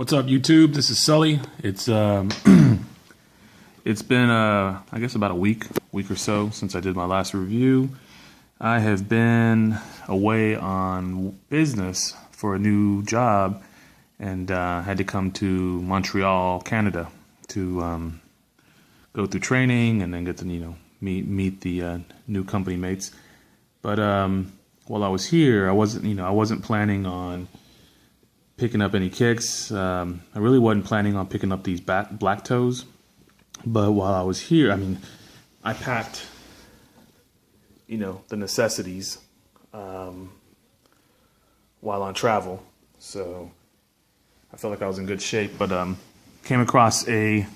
What's up, YouTube? This is Sully. It's it's been I guess about a week or so since I did my last review. I have been away on business for a new job and had to come to Montreal, Canada, to go through training and then get to meet the new company mates. But while I was here, I wasn't planning on picking up any kicks. I really wasn't planning on picking up these black toes. But while I was here, I packed, the necessities while on travel. So I felt like I was in good shape. But came across a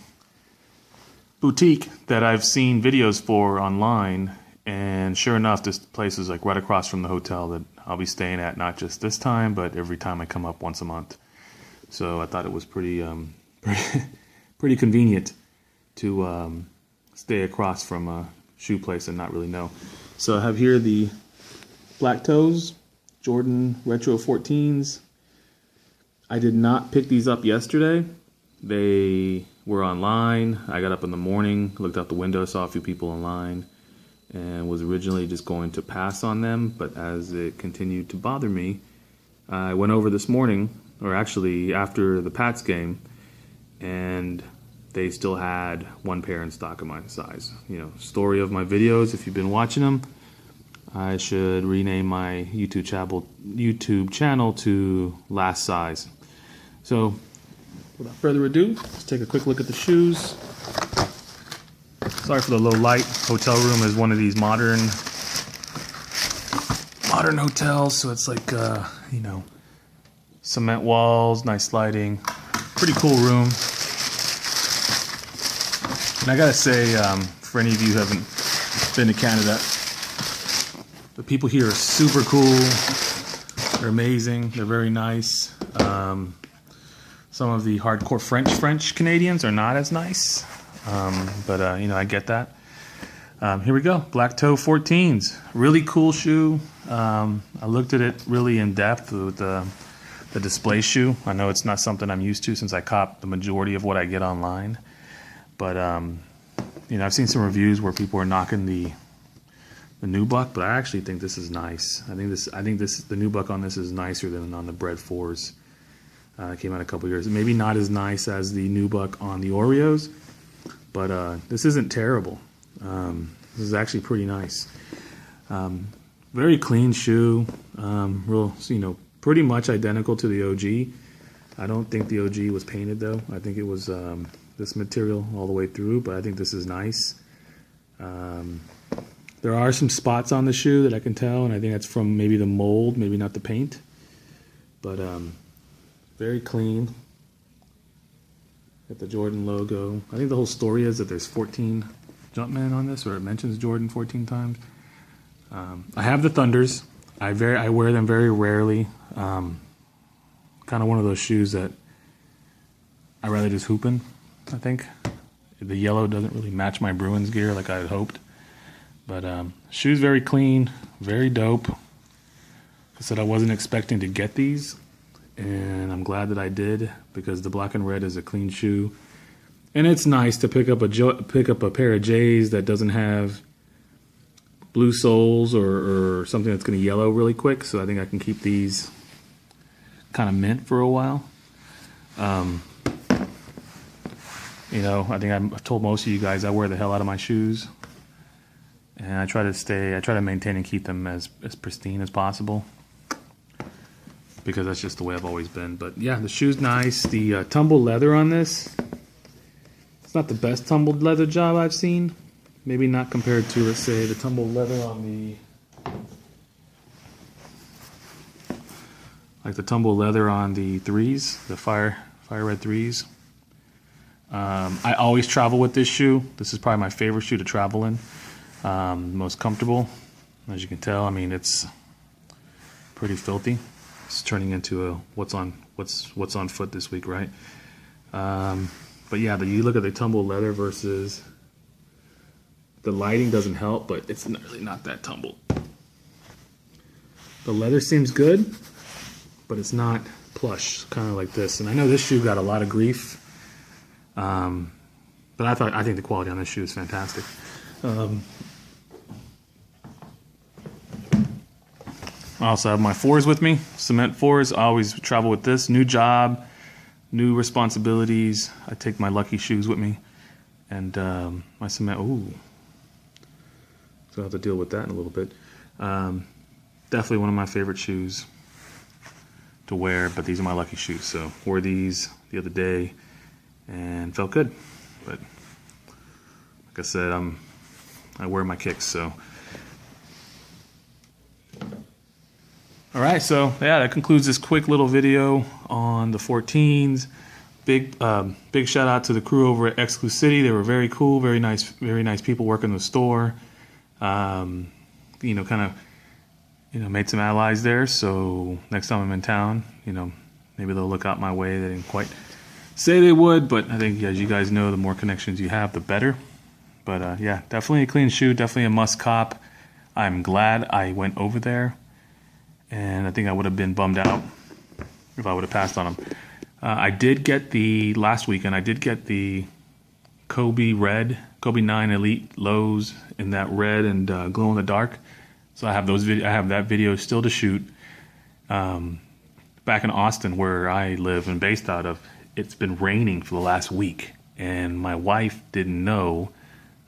boutique that I've seen videos for online. And sure enough, this place is like right across from the hotel that I'll be staying at, not just this time, but every time I come up once a month. So I thought it was pretty convenient to stay across from a shoe place and not really know. So I have here the black toes, Jordan Retro 14s. I did not pick these up yesterday. They were online. I got up in the morning, looked out the window, saw a few people online, and was originally just going to pass on them, but as it continued to bother me, I went over this morning, or actually after the Pats game, and they still had one pair in stock of my size. Story of my videos, if you've been watching them, I should rename my YouTube channel to Last Size. So, without further ado, let's take a quick look at the shoes. Sorry for the low light. Hotel room is one of these modern hotels, so it's like cement walls, nice lighting, pretty cool room. And I gotta say, for any of you who haven't been to Canada, the people here are super cool. They're amazing. They're very nice. Some of the hardcore French Canadians are not as nice. But I get that. Here we go. Black toe 14s. Really cool shoe. I looked at it really in depth with the display shoe. I know it's not something I'm used to since I cop the majority of what I get online. But, I've seen some reviews where people are knocking the nubuck, but I actually think this is nice. I think the nubuck on this is nicer than on the Bread 4s. It came out a couple years. Maybe not as nice as the nubuck on the Oreos. But this isn't terrible. This is actually pretty nice. Very clean shoe. Pretty much identical to the OG. I don't think the OG was painted though. I think it was this material all the way through. But I think this is nice. There are some spots on the shoe that I can tell, and I think that's from maybe the mold, maybe not the paint. But very clean. Got the Jordan logo. I think the whole story is that there's 14 Jumpmen on this, or it mentions Jordan 14 times. I have the Thunders. I wear them very rarely. Kind of one of those shoes that I rather just hoop in, I think. The yellow doesn't really match my Bruins gear like I had hoped. But shoe's very clean, very dope. I said I wasn't expecting to get these, and I'm glad that I did, because the black and red is a clean shoe, and it's nice to pick up a pair of J's that doesn't have blue soles or something that's going to yellow really quick. So I think I can keep these kind of mint for a while. I think I've told most of you guys I wear the hell out of my shoes, and I try to maintain and keep them as pristine as possible, because that's just the way I've always been. But yeah, the shoe's nice. The tumbled leather on this, it's not the best tumbled leather job I've seen. Maybe not compared to, let's say, the tumbled leather on the threes, the fire red threes. I always travel with this shoe. This is probably my favorite shoe to travel in. Most comfortable, as you can tell. It's pretty filthy. It's turning into a what's on foot this week, right? But yeah, you look at the tumbled leather versus the lighting doesn't help, but it's really not that tumbled. The leather seems good, but it's not plush, kind of like this. And I know this shoe got a lot of grief, but I think the quality on this shoe is fantastic. I also have my 4s with me, cement 4s. I always travel with this. New job, new responsibilities. I take my lucky shoes with me, and my cement. Ooh, so I'll have to deal with that in a little bit. Definitely one of my favorite shoes to wear, but these are my lucky shoes. So wore these the other day and felt good. But like I said, I wear my kicks. So all right, so yeah, that concludes this quick little video on the 14s. Big shout out to the crew over at ECLUCITY. They were very cool, very nice people working the store. You know, kind of, you know, made some allies there. So next time I'm in town, you know, maybe they'll look out my way. They didn't quite say they would, but I think, as you guys know, the more connections you have, the better. But yeah, definitely a clean shoe, definitely a must cop. I'm glad I went over there, and I think I would have been bummed out if I would have passed on them. I did get last weekend, I did get the Kobe 9 Elite lows in that red and glow in the dark. So I have that video still to shoot. Back in Austin, where I live and based out of, it's been raining for the last week, and my wife didn't know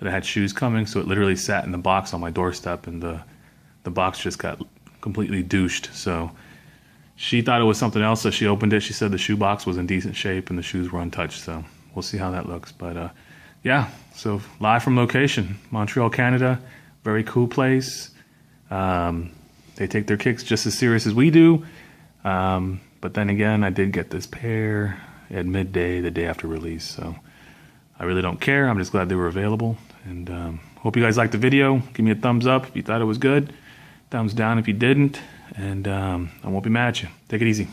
that I had shoes coming, so it literally sat in the box on my doorstep, and the box just got completely douched. So she thought it was something else, so she opened it. She said the shoe box was in decent shape and the shoes were untouched. So we'll see how that looks. But yeah, so live from location, Montreal, Canada. Very cool place. They take their kicks just as serious as we do. But then again, I did get this pair at midday the day after release, so I really don't care. I'm just glad they were available. And hope you guys liked the video. Give me a thumbs up if you thought it was good. Thumbs down if you didn't. And I won't be mad at you. Take it easy.